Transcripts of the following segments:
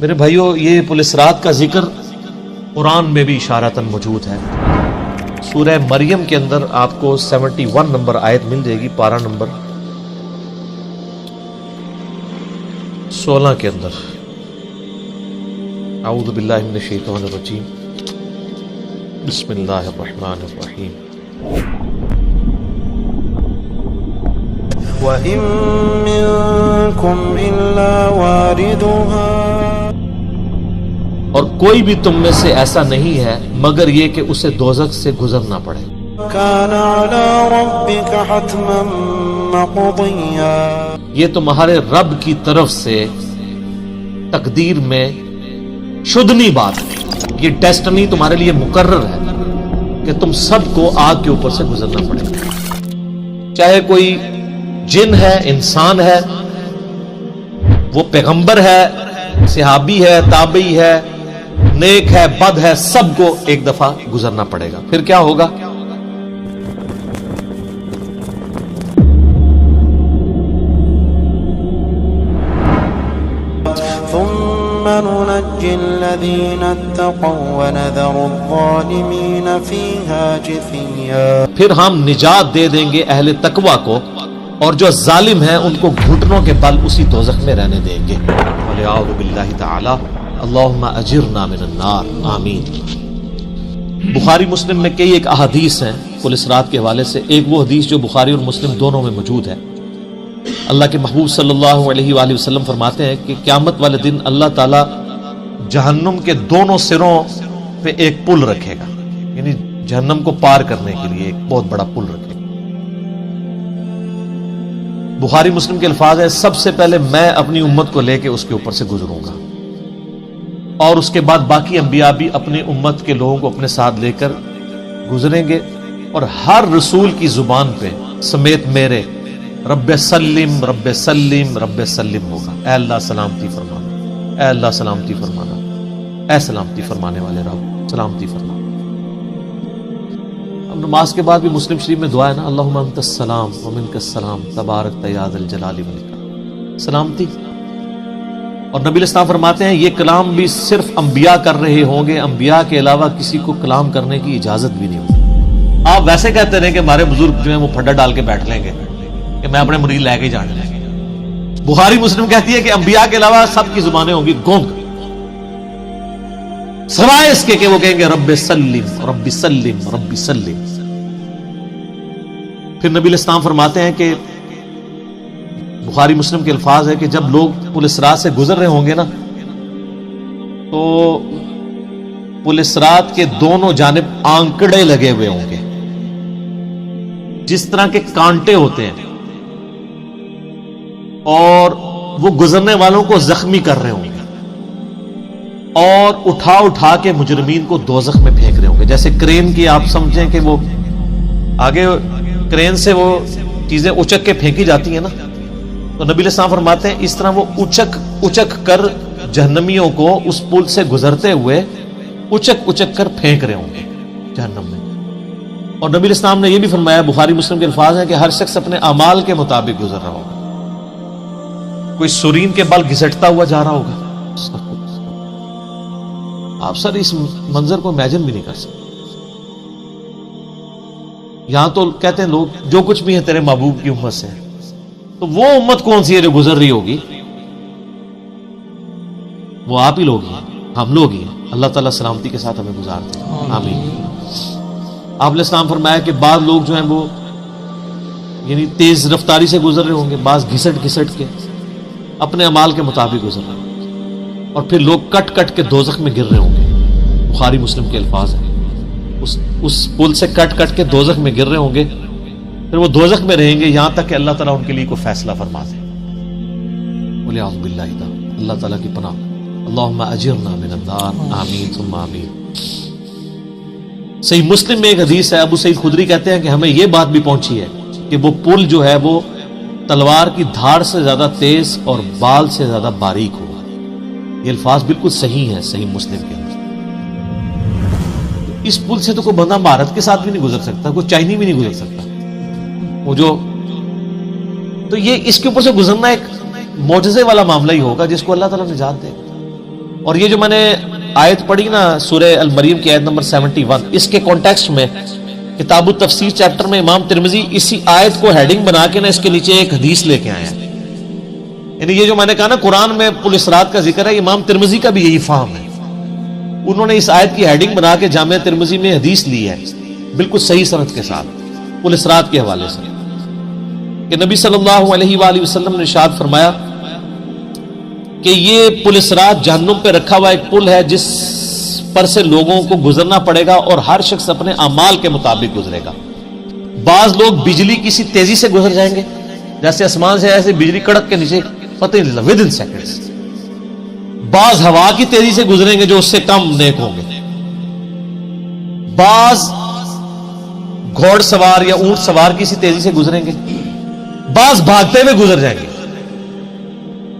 میرے بھائیوں، یہ پولیس رات کا ذکر قرآن میں بھی اشارتاً موجود ہے۔ سورہ مریم کے اندر آپ کو 71 نمبر آیت مل جائے گی، پارہ نمبر 16 کے اندر۔ اعوذ باللہ من الشیطان الرجیم، بسم اللہ الرحمن الرحیم۔ وَإِن مِّنكُمْ إِلَّا وَارِدُهَا، اور کوئی بھی تم میں سے ایسا نہیں ہے مگر یہ کہ اسے دوزخ سے گزرنا پڑے۔ كَانَ عَلَى رَبِّكَ حَتْمًا مَّقْضِيًّا، یہ تمہارے رب کی طرف سے تقدیر میں شدنی بات ہے، یہ ڈیسٹنی تمہارے لیے مقرر ہے کہ تم سب کو آگ کے اوپر سے گزرنا پڑے گا۔ چاہے کوئی جن ہے، انسان ہے، وہ پیغمبر ہے، صحابی ہے، تابعی ہے، نیک ہے، بد ہے، سب کو ایک دفعہ گزرنا پڑے گا۔ پھر کیا ہوگا؟ ثُمَّ نُنَجِّي الَّذِينَ اتَّقَوْا وَنَذَرُ الظَّالِمِينَ فِيهَا جِثِيًّا، پھر ہم نجات دے دیں گے اہل تقوی کو، اور جو ظالم ہیں ان کو گھٹنوں کے بل اسی دوزخ میں رہنے دیں گے۔ وَلِعَوْذُ بِاللَّهِ تَعَالَى اللہم اجرنا من النار، آمین۔ بخاری مسلم میں کئی ایک احادیث ہیں پولیس رات کے حوالے سے۔ ایک وہ حدیث جو بخاری اور مسلم دونوں میں موجود ہے۔ اللہ کے محبوب صلی اللہ علیہ وآلہ وسلم فرماتے ہیں کہ قیامت والے دن اللہ تعالیٰ جہنم کے دونوں سروں پہ ایک پل رکھے گا، یعنی جہنم کو پار کرنے کے لیے ایک بہت بڑا پل رکھے گا۔ بخاری مسلم کے الفاظ ہیں، سب سے پہلے میں اپنی امت کو لے کے اس کے اوپر سے گزروں گا، اور اس کے بعد باقی انبیاء بھی اپنی امت کے لوگوں کو اپنے ساتھ لے کر گزریں گے، اور ہر رسول کی زبان پہ سمیت میرے رب سلم رب سلم رب سلم ہوگا۔ اے اللہ سلامتی فرمانا، اے اللہ سلامتی فرمانا، اے سلامتی فرمانے والے رب سلامتی فرمانا۔ اب نماز کے بعد بھی مسلم شریف میں دعا ہے نا، اللہم انت السلام ومنک السلام تبارک یا ذا الجلال والاکرام، سلامتی۔ اور نبی الاسلام فرماتے ہیں یہ کلام بھی صرف انبیاء کر رہے ہوں گے، انبیاء کے علاوہ کسی کو کلام کرنے کی اجازت بھی نہیں ہوگی۔ آپ ویسے کہتے رہیں کہ ہمارے بزرگ جو ہیں وہ پھڈا ڈال کے بیٹھ لیں گے کہ میں اپنے مرید لے کے جانے لیں گے۔ بخاری مسلم کہتی ہے کہ انبیاء کے علاوہ سب کی زبانیں ہوں گی گونگ، سوائے اس کے کہ وہ کہیں گے رب سلم رب سلم رب سلم۔ پھر نبی الاسلام فرماتے ہیں کہ بخاری مسلم کے الفاظ ہے کہ جب لوگ پولیس رات سے گزر رہے ہوں گے نا، تو پولیس رات کے دونوں جانب آنکڑے لگے ہوئے ہوں گے، جس طرح کے کانٹے ہوتے ہیں، اور وہ گزرنے والوں کو زخمی کر رہے ہوں گے، اور اٹھا اٹھا کے مجرمین کو دوزخ میں پھینک رہے ہوں گے۔ جیسے کرین کی آپ سمجھیں کہ وہ آگے کرین سے وہ چیزیں اچک کے پھینکی جاتی ہیں نا، تو نبی علیہ السلام فرماتے ہیں اس طرح وہ اچک کر جہنمیوں کو اس پل سے گزرتے ہوئے اچک کر پھینک رہے ہوں گے جہنم میں۔ اور نبی علیہ السلام نے یہ بھی فرمایا، بخاری مسلم کے الفاظ ہیں کہ ہر شخص اپنے اعمال کے مطابق گزر رہا ہوگا۔ کوئی سورین کے بل گھسٹتا ہوا جا رہا ہوگا، آپ سر اس منظر کو امیجن بھی نہیں کر سکتے۔ یہاں تو کہتے ہیں لوگ جو کچھ بھی ہے تیرے محبوب کی امت سے، تو وہ امت کون سی ہے جو گزر رہی ہوگی؟ وہ آپ ہی لوگ ہیں، ہم لوگ ہی ہیں۔ اللہ تعالیٰ سلامتی کے ساتھ ہمیں گزار دیں، آمین۔ آپ علیہ السلام فرمایا کہ بعض لوگ جو ہیں وہ یعنی تیز رفتاری سے گزر رہے ہوں گے، بعض گھسٹ کے اپنے اعمال کے مطابق گزر رہے ہوں گے، اور پھر لوگ کٹ کے دوزخ میں گر رہے ہوں گے۔ بخاری مسلم کے الفاظ ہیں، اس پل سے کٹ کے دوزخ میں گر رہے ہوں گے، پھر وہ دوزخ میں رہیں گے یہاں تک کہ اللہ تعالیٰ ان کے لیے کوئی فیصلہ فرما دے۔ وَلِعَوْذُ بِاللَّهِ تَعَالَى، اللہ تعالیٰ کی پناہ، اللہم اجرنا من النار، آمین ثم آمین۔ صحیح مسلم میں ایک حدیث ہے، ابو سعید خدری کہتے ہیں کہ ہمیں یہ بات بھی پہنچی ہے کہ وہ پل جو ہے وہ تلوار کی دھاڑ سے زیادہ تیز اور بال سے زیادہ باریک ہوگا۔ یہ الفاظ بالکل صحیح ہیں صحیح مسلم کے اندر۔ اس پل سے تو کوئی بندہ مہارت کے ساتھ بھی نہیں گزر سکتا، کوئی چائنی بھی نہیں گزر سکتا۔ وہ جو تو یہ اس کے اوپر سے گزرنا ایک معجزے والا معاملہ ہی ہوگا جس کو اللہ تعالیٰ نجات دے گا۔ اور یہ جو میں نے آیت پڑھی نا سورہ المریم کی آیت نمبر 71، اس کے کانٹیکسٹ میں کتاب التفسیر چیپٹر میں امام ترمذی اسی آیت کو ہیڈنگ بنا کے نا اس کے نیچے ایک حدیث لے کے آئے ہیں. یعنی یہ جو میں نے کہا نا قرآن میں پل اسرات کا ذکر ہے، امام ترمذی کا بھی یہی فہم ہے. انہوں نے اس آیت کی ہیڈنگ بنا کے جامعہ ترمذی میں حدیث لی ہے بالکل صحیح سند کے ساتھ پل اسرات کے حوالے سے، کہ نبی صلی اللہ علیہ وآلہ وسلم نے ارشاد فرمایا کہ یہ پل اسرات جہنم پہ رکھا ہوا ایک پل ہے جس پر سے لوگوں کو گزرنا پڑے گا اور ہر شخص اپنے اعمال کے مطابق گزرے گا. بعض لوگ بجلی کسی تیزی سے گزر جائیں گے، جیسے آسمان سے ایسے بجلی کڑک کے نیچے پتہ نہیں چلتا ود ان سیکنڈز. بعض ہوا کی تیزی سے گزریں گے جو اس سے کم نیک ہوں گے. بعض گھوڑ سوار یا اونٹ سوار کسی تیزی سے گزریں گے، بعض بھاگتے ہوئے گزر جائیں گے،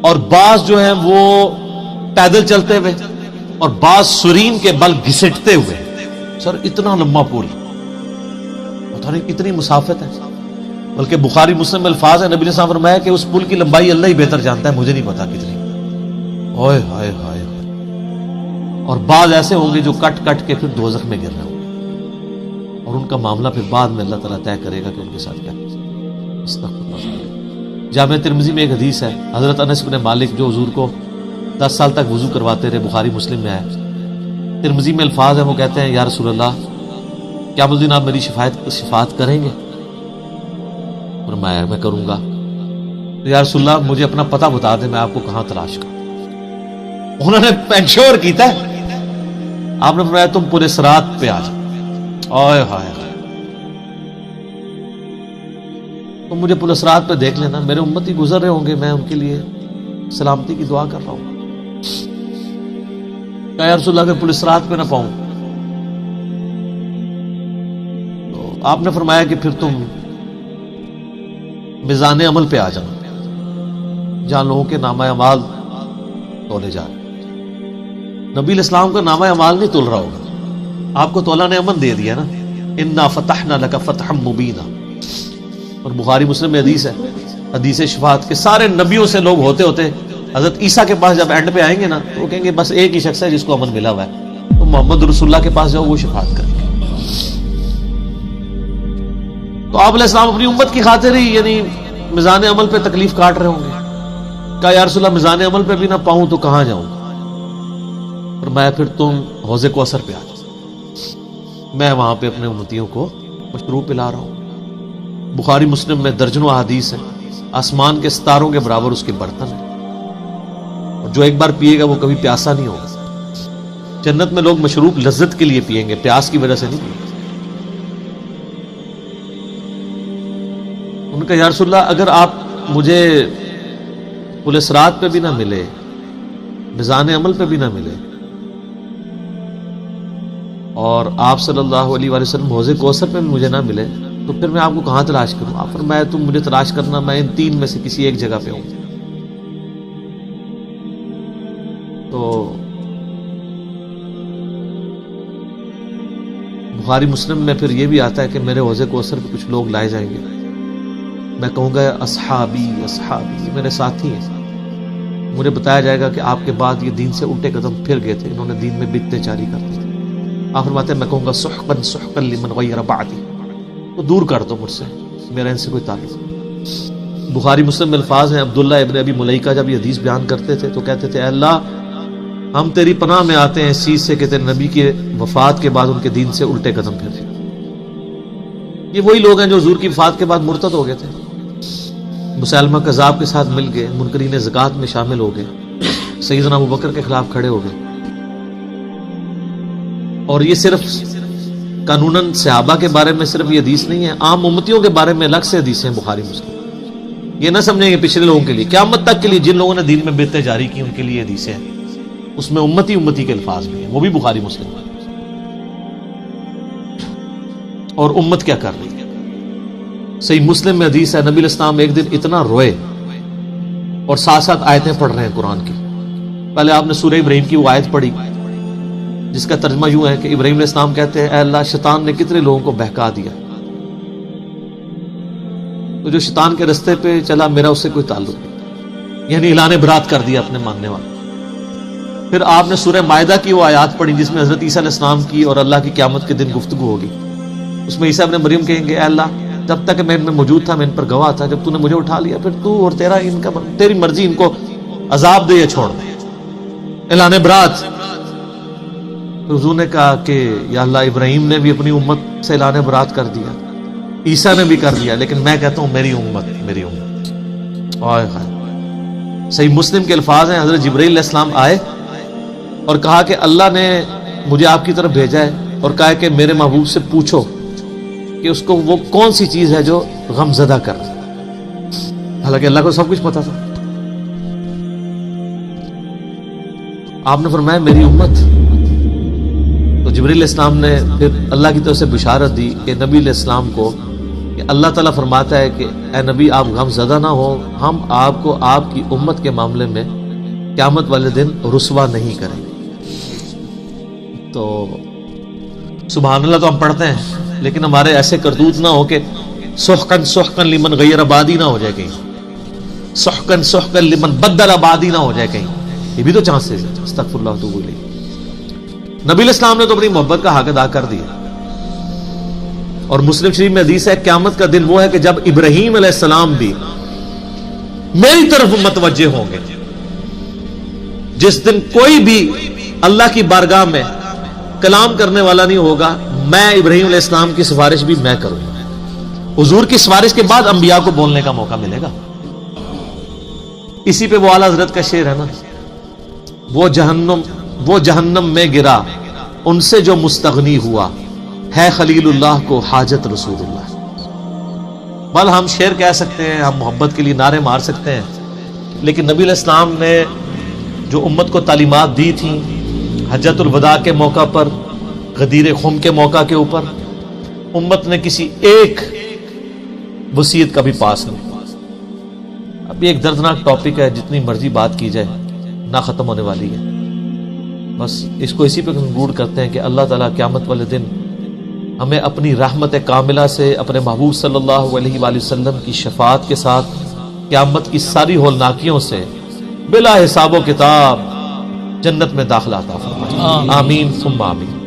اور بعض جو ہیں وہ پیدل چلتے ہوئے، اور بعض سرین کے بل گھسٹتے ہوئے. سر اتنا لمبا پل، پتہ نہیں کتنی مسافت ہے. بلکہ بخاری مسلم میں الفاظ ہے، نبی نے فرمایا کہ اس پل کی لمبائی اللہ ہی بہتر جانتا ہے، مجھے نہیں پتا کتنی. اوئے ہائے ہائے. اور بعض ایسے ہوں گے جو کٹ کٹ کے پھر دوزخ میں گر رہے ہوں گے، اور ان کا معاملہ پھر بعد میں اللہ تعالیٰ طے کرے گا کہ ان کے ساتھ کیا. جامعہ ترمذی میں ایک حدیث ہے، حضرت انس بن مالک جو حضور کو 10 سال تک وضو کرواتے رہے، بخاری مسلم میں ہے. ترمذی میں الفاظ ہیں، وہ کہتے ہیں یا رسول اللہ کیا اس دن آپ میری شفاعت کریں گے؟ فرمایا میں کروں گا. یا رسول اللہ مجھے اپنا پتہ بتا دیں، میں آپ کو کہاں تلاش کروں. انہوں نے پینشور کیتا ہے. آپ نے فرمایا تم پورے صراط پہ آ جاؤ. اوئے ہائے ہائے. تم مجھے پل اسرات پہ دیکھ لینا، میرے امتی گزر رہے ہوں گے، میں ان کے لیے سلامتی کی دعا کر رہا ہوں. کہ یا رسول اللہ اگر پل اسرات پہ نہ پاؤں تو آپ نے فرمایا کہ پھر تم میزان عمل پہ آ جاؤ جہاں لوگوں کے نامہ اعمال تولے جا رہے. نبی الاسلام کا نامہ اعمال نہیں تول رہا ہوگا، آپ کو تولا نے امن دے دیا نا، انا فتحنا لک فتحا مبینا. اور بخاری مسلم میں حدیث ہے، حدیث شفاعت کے سارے نبیوں سے لوگ ہوتے ہوتے حضرت عیسیٰ کے پاس جب اینڈ پہ آئیں گے نا تو وہ کہیں گے بس ایک ہی شخص ہے جس کو امن ملا ہوا ہے، تو محمد رسول اللہ کے پاس جاؤ، وہ شفاعت کریں گے. تو آپ علیہ السلام اپنی امت کی خاطر ہی یعنی میزان عمل پہ تکلیف کاٹ رہے ہوں گے. کہا یا رسول اللہ میزان عمل پہ بھی نہ پاؤں تو کہاں جاؤں؟ فرمایا پھر تم حوض کوثر پہ آ جاؤ، میں وہاں پہ اپنے امتیوں کو مشروب پلا رہا ہوں. بخاری مسلم میں درجنوں احادیث ہیں، آسمان کے ستاروں کے برابر اس کے برتن ہیں، اور جو ایک بار پیے گا وہ کبھی پیاسا نہیں ہوگا. جنت میں لوگ مشروب لذت کے لیے پیئیں گے، پیاس کی وجہ سے نہیں پیئیں گے. ان کا یا رسول اللہ اگر آپ مجھے پل اسرات پہ بھی نہ ملے، میزان عمل پہ بھی نہ ملے، اور آپ صلی اللہ علیہ وآلہ وسلم حوض کوثر پہ بھی مجھے نہ ملے، تو پھر میں آپ کو کہاں تلاش کروں؟ آپ فرمایا تم مجھے تلاش کرنا، میں ان 3 میں سے کسی ایک جگہ پہ ہوں. تو بخاری مسلم میں پھر یہ بھی آتا ہے کہ میرے حوض کوثر پہ کچھ لوگ لائے جائیں گے، میں کہوں گا اصحابی اصحابی، یہ میرے ساتھی ہیں. مجھے بتایا جائے گا کہ آپ کے بعد یہ دین سے الٹے قدم پھر گئے تھے، انہوں نے دین میں بدعتیں جاری کر دی تھی. آپ فرماتے ہیں میں کہوں گا سحقا سحقا لمن غیر بعدی، تو دور کر دو مجھ سے، میرا ان سے کوئی تعلق نہیں. بخاری مسلم میں الفاظ ہیں، عبداللہ ابن ابی ملیکہ جب یہ حدیث بیان کرتے تھے تو کہتے تھے اے اللہ ہم تیری پناہ میں آتے ہیں اس چیز سے کہ تیرے نبی کے وفات کے بعد ان کے دین سے الٹے قدم پھر گئے. یہ وہی لوگ ہیں جو حضور کی وفات کے بعد مرتد ہو گئے تھے، مسلمہ کذاب کے ساتھ مل گئے، منکرین زکوٰۃ میں شامل ہو گئے، سیدنا ابوبکر کے خلاف کھڑے ہو گئے. اور یہ صرف قانوناً صحابہ کے بارے میں صرف یہ حدیث نہیں ہے، عام امتیوں کے بارے میں الگ سے حدیث ہیں بخاری مسلم. یہ نہ سمجھیں گے پچھلے لوگوں کے لیے، قیامت تک کے لیے جن لوگوں نے دین میں بدعتیں جاری کی ان کے لیے حدیثیں ہیں، اس میں امتی کے الفاظ بھی ہیں، وہ بھی بخاری مسلم ہیں. اور امت کیا کر رہی ہے؟ صحیح مسلم میں حدیث ہے، نبی الاسلام ایک دن اتنا روئے اور ساتھ ساتھ آیتیں پڑھ رہے ہیں قرآن کی. پہلے آپ نے سورہ ابراہیم کی وہ آیت پڑھی جس کا ترجمہ یوں ہے کہ ابراہیم علیہ السلام کہتے ہیں اے اللہ شیطان نے کتنے لوگوں کو بہکا دیا، تو جو شیطان کے رستے پہ چلا میرا اس سے کوئی تعلق نہیں، یعنی اعلان برات کر دیا اپنے ماننے والوں. پھر آپ نے سورہ مائدہ کی وہ آیات پڑھی جس میں حضرت عیسیٰ علیہ السلام کی اور اللہ کی قیامت کے دن گفتگو ہوگی. اس میں عیسیٰ ابن مریم کہیں گے اے اللہ جب تک میں ان میں موجود تھا میں ان پر گواہ تھا, جب تو نے مجھے اٹھا لیا پھر تو اور تیری مرضی, ان کو عذاب دے یا چھوڑ دے. اعلان برات. حضور نے کہا کہ یا اللہ ابراہیم نے بھی اپنی امت سے اعلان برات کر دیا, عیسیٰ نے بھی کر دیا, لیکن میں کہتا ہوں میری امت. صحیح مسلم کے الفاظ ہیں, حضرت جبرائیل علیہ السلام آئے اور کہا کہ اللہ نے مجھے آپ کی طرف بھیجا ہے اور کہا کہ میرے محبوب سے پوچھو کہ اس کو وہ کون سی چیز ہے جو غم زدہ کر. حالانکہ اللہ کو سب کچھ پتا تھا. آپ نے فرمایا میری امت. تو جبرائیل علیہ السلام نے پھر اللہ کی طرف سے بشارت دی کہ نبی علیہ السلام کو کہ اللہ تعالیٰ فرماتا ہے کہ اے نبی آپ غم زدہ نہ ہو, ہم آپ کو آپ کی امت کے معاملے میں قیامت والے دن رسوا نہیں کریں گے. تو سبحان اللہ تو ہم پڑھتے ہیں لیکن ہمارے ایسے کرتوت نہ ہو کہ سحقن سحقن لمن غیر آبادی نہ ہو جائے کہیں, سحقن سحقن لمن بدل آبادی نہ ہو جائے کہیں. یہ بھی تو چانسز ہے. استغفر اللہ واتوب الیہ. نبی علیہ السلام نے تو اپنی محبت کا حق ادا کر دیا. اور مسلم شریف میں حدیث ہے قیامت کا دن وہ ہے کہ جب ابراہیم علیہ السلام بھی میری طرف متوجہ ہوں گے. جس دن کوئی بھی اللہ کی بارگاہ میں کلام کرنے والا نہیں ہوگا, میں ابراہیم علیہ السلام کی سفارش بھی میں کروں گا. حضور کی سفارش کے بعد انبیاء کو بولنے کا موقع ملے گا. اسی پہ وہ اعلیٰ حضرت کا شعر ہے نا, وہ جہنم میں گرا ان سے جو مستغنی ہوا, ہے خلیل اللہ کو حاجت رسول اللہ. بل ہم شعر کہہ سکتے ہیں, ہم محبت کے لیے نعرے مار سکتے ہیں, لیکن نبی علیہ السلام نے جو امت کو تعلیمات دی تھیں حجۃ الوداع کے موقع پر, غدیر خم کے موقع کے اوپر, امت نے کسی ایک وصیت کا بھی پاس نہیں. اب ایک دردناک ٹاپک ہے, جتنی مرضی بات کی جائے نہ ختم ہونے والی ہے. بس اس کو اسی پہ کنکلوڈ کرتے ہیں کہ اللہ تعالیٰ قیامت والے دن ہمیں اپنی رحمت کاملہ سے اپنے محبوب صلی اللہ علیہ وآلہ وسلم کی شفاعت کے ساتھ قیامت کی ساری ہولناکیوں سے بلا حساب و کتاب جنت میں داخلہ عطا فرمائے. آمین ثم آمین.